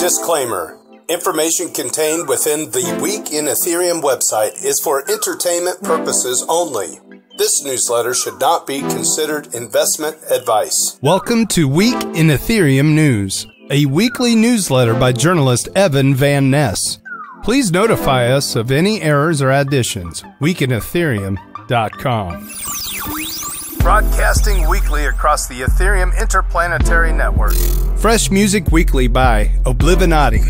Disclaimer. Information contained within the Week in Ethereum website is for entertainment purposes only. This newsletter should not be considered investment advice. Welcome to Week in Ethereum News, a weekly newsletter by journalist Evan Van Ness. Please notify us of any errors or additions. weekinathereum.com. Broadcasting weekly across the Ethereum Interplanetary Network. Fresh Music Weekly by Oblivinati.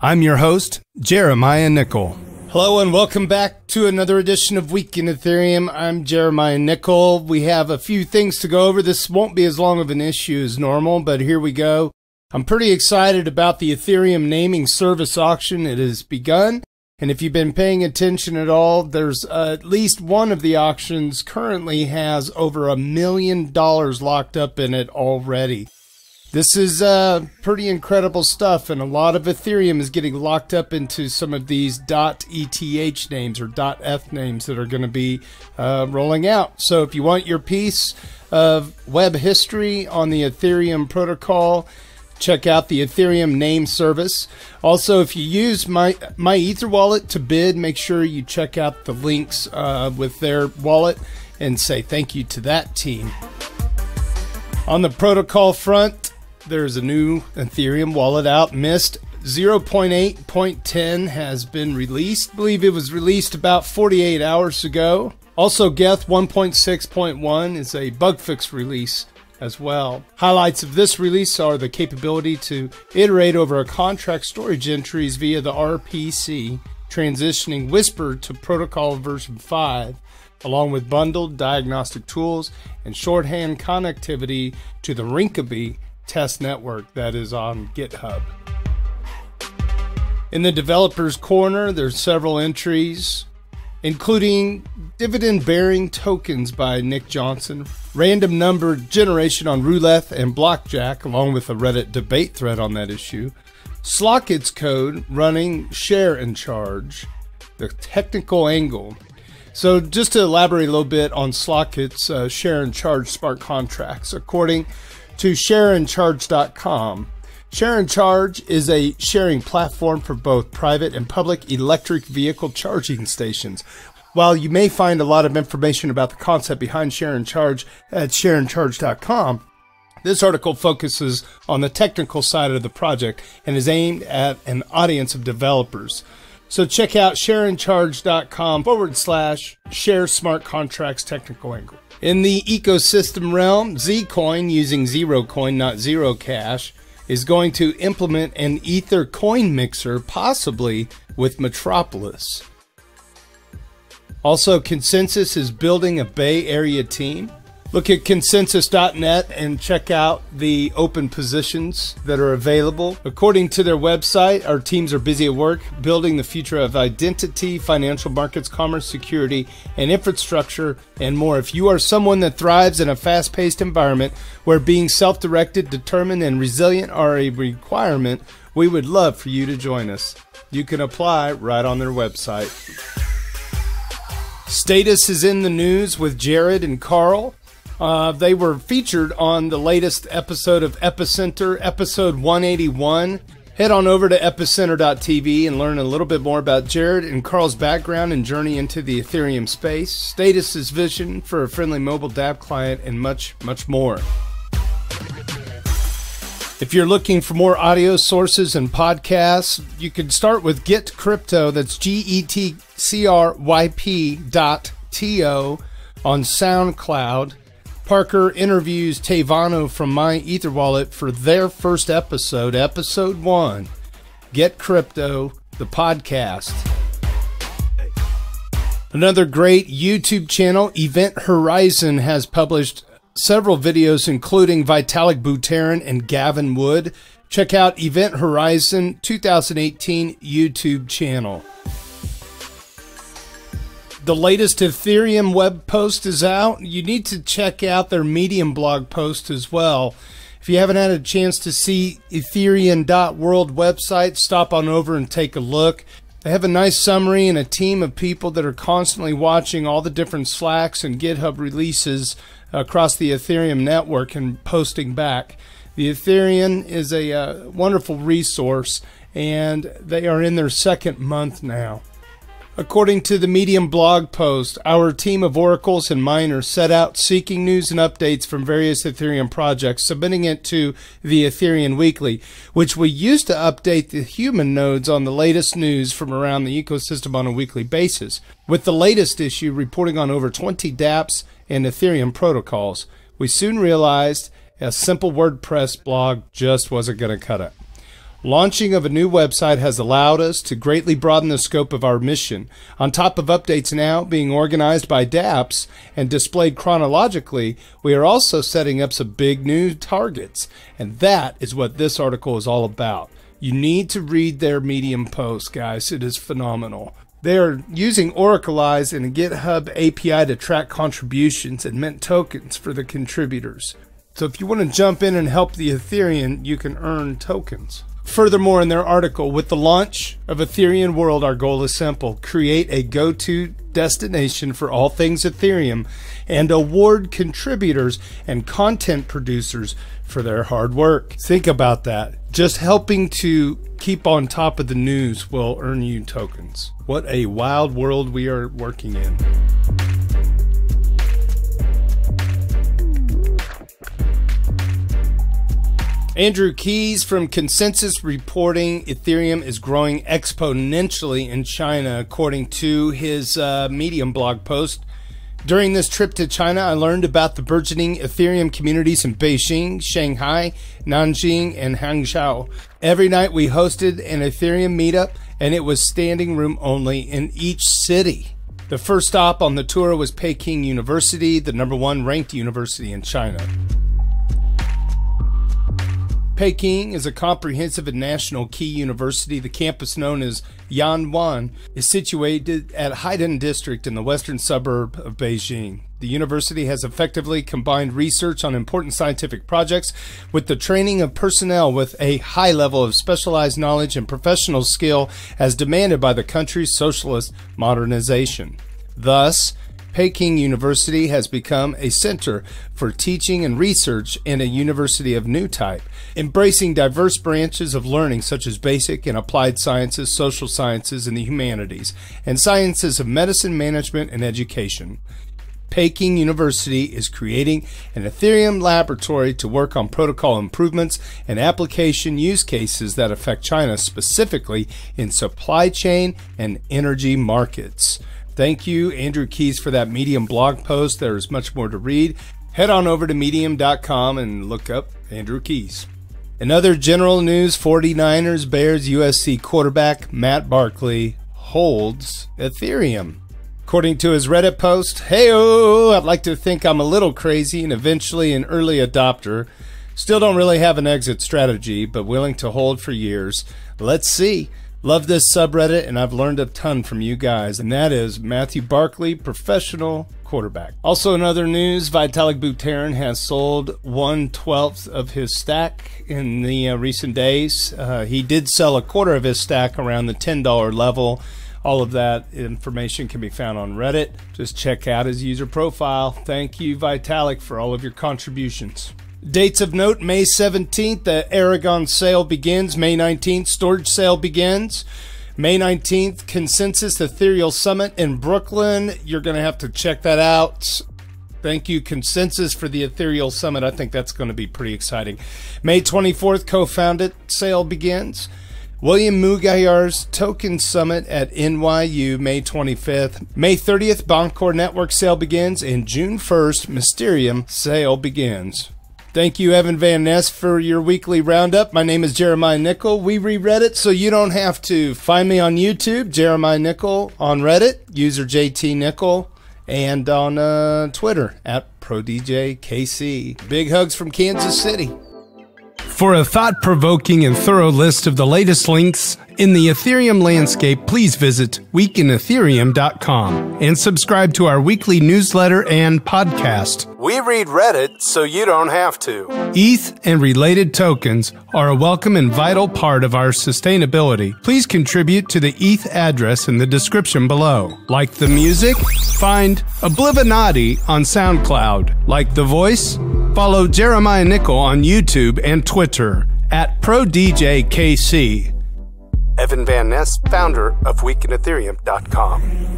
I'm your host, Jeremiah Nichol. Hello and welcome back to another edition of Week in Ethereum. I'm Jeremiah Nichol. We have a few things to go over. This won't be as long of an issue as normal, but here we go. I'm pretty excited about the Ethereum naming service auction. It has begun. And if you've been paying attention at all, there's at least one of the auctions currently has over $1 million locked up in it already. This is pretty incredible stuff, and a lot of Ethereum is getting locked up into some of these .eth names or .eth names that are going to be rolling out. So if you want your piece of web history on the Ethereum protocol, check out the Ethereum name service. Also, if you use my Ether wallet to bid, make sure you check out the links with their wallet and say thank you to that team. On the protocol front, there's a new Ethereum wallet out. Mist 0.8.10 has been released. I believe it was released about 48 hours ago. Also, Geth 1.6.1 is a bug fix release as well. Highlights of this release are the capability to iterate over a contract storage entries via the RPC, transitioning Whisper to protocol version 5, along with bundled diagnostic tools and shorthand connectivity to the Rinkeby test network that is on GitHub. In the developers corner, there's several entries, including dividend-bearing tokens by Nick Johnson, random number generation on roulette and blockjack, along with a Reddit debate thread on that issue, Slockit's code running share and charge, the technical angle. So just to elaborate a little bit on Slockit's share and charge smart contracts, according to shareandcharge.com, Share and Charge is a sharing platform for both private and public electric vehicle charging stations. While you may find a lot of information about the concept behind Share and Charge at shareandcharge.com, this article focuses on the technical side of the project and is aimed at an audience of developers. So check out shareandcharge.com/share smart contracts technical angle. In the ecosystem realm, Zcoin, using ZeroCoin, not Zero Cash, is going to implement an Ether coin mixer, possibly with Metropolis. Also, Consensys is building a Bay Area team. Look at consensys.net and check out the open positions that are available. According to their website, our teams are busy at work building the future of identity, financial markets, commerce, security, and infrastructure, and more. If you are someone that thrives in a fast-paced environment where being self-directed, determined, and resilient are a requirement, we would love for you to join us. You can apply right on their website. Status is in the news with Jared and Carl. They were featured on the latest episode of Epicenter, episode 181. Head on over to epicenter.tv and learn a little bit more about Jared and Carl's background and journey into the Ethereum space, Status's vision for a friendly mobile dApp client, and much, much more. If you're looking for more audio sources and podcasts, you can start with Get Crypto, that's GETCRYP.TO on SoundCloud. Parker interviews Tavano from My Ether Wallet for their first episode, episode 1. Get Crypto, the podcast. Another great YouTube channel, Event Horizon, has published several videos, including Vitalik Buterin and Gavin Wood. Check out Event Horizon 2018 YouTube channel. The latest Ethereum web post is out. You need to check out their Medium blog post as well. If you haven't had a chance to see Ethereum.world website, stop on over and take a look. They have a nice summary and a team of people that are constantly watching all the different Slacks and GitHub releases across the Ethereum network and posting back. The Ethereum is a wonderful resource, and they are in their second month now. According to the Medium blog post, our team of oracles and miners set out seeking news and updates from various Ethereum projects, submitting it to the Ethereum Weekly, which we use to update the human nodes on the latest news from around the ecosystem on a weekly basis, with the latest issue reporting on over 20 dApps and Ethereum protocols. We soon realized a simple WordPress blog just wasn't going to cut it. Launching of a new website has allowed us to greatly broaden the scope of our mission. On top of updates now being organized by dApps and displayed chronologically, we are also setting up some big new targets. And that is what this article is all about. You need to read their Medium post, guys. It is phenomenal. They are using Oracleize and a GitHub API to track contributions and mint tokens for the contributors. So if you want to jump in and help the Ethereum, you can earn tokens. Furthermore, in their article, with the launch of Ethereum World, our goal is simple: create a go-to destination for all things Ethereum and award contributors and content producers for their hard work. Think about that. Just helping to keep on top of the news will earn you tokens. What a wild world we are working in. Andrew Keys from Consensys reporting Ethereum is growing exponentially in China, according to his Medium blog post. During this trip to China, I learned about the burgeoning Ethereum communities in Beijing, Shanghai, Nanjing, and Hangzhou. Every night we hosted an Ethereum meetup, and it was standing room only in each city. The first stop on the tour was Peking University, the #1 ranked university in China. Peking is a comprehensive and national key university. The campus, known as Yanwan, is situated at Haidian District in the western suburb of Beijing. The university has effectively combined research on important scientific projects with the training of personnel with a high level of specialized knowledge and professional skill as demanded by the country's socialist modernization. Thus, Peking University has become a center for teaching and research and a university of new type, embracing diverse branches of learning such as basic and applied sciences, social sciences, and the humanities, and sciences of medicine, management, and education. Peking University is creating an Ethereum laboratory to work on protocol improvements and application use cases that affect China, specifically in supply chain and energy markets. Thank you, Andrew Keys, for that Medium blog post. There is much more to read. Head on over to medium.com and look up Andrew Keys. In other general news, 49ers Bears USC quarterback Matt Barkley holds Ethereum. According to his Reddit post, "Hey-oh, I'd like to think I'm a little crazy and eventually an early adopter. Still don't really have an exit strategy, but willing to hold for years. Let's see. Love this subreddit, and I've learned a ton from you guys." And that is Matthew Barkley, professional quarterback. Also in other news, Vitalik Buterin has sold 1/12 of his stack in the recent days. He did sell a quarter of his stack around the $10 level. All of that information can be found on Reddit. Just check out his user profile. Thank you, Vitalik, for all of your contributions. Dates of note: May 17th, the Aragon sale begins. May 19th, storage sale begins. May 19th, Consensys Ethereal Summit in Brooklyn. You're going to have to check that out. Thank you, Consensys, for the Ethereal Summit. I think that's going to be pretty exciting. May 24th, co-founded sale begins. William Mugayar's Token Summit at NYU, May 25th. May 30th, Boncore Network sale begins. And June 1st, Mysterium sale begins. Thank you, Evan Van Ness, for your weekly roundup. My name is Jeremiah Nichol. We reread it so you don't have to. Find me on YouTube, Jeremiah Nichol, on Reddit, user JT Nichol, and on Twitter, at ProDJKC. Big hugs from Kansas City. For a thought-provoking and thorough list of the latest links in the Ethereum landscape, please visit weekinathereum.com and subscribe to our weekly newsletter and podcast. We read Reddit so you don't have to. ETH and related tokens are a welcome and vital part of our sustainability. Please contribute to the ETH address in the description below. Like the music? Find Oblivinati on SoundCloud. Like the voice? Follow Jeremiah Nichol on YouTube and Twitter at ProDJKC. Evan Van Ness, founder of WeekInEthereum.com.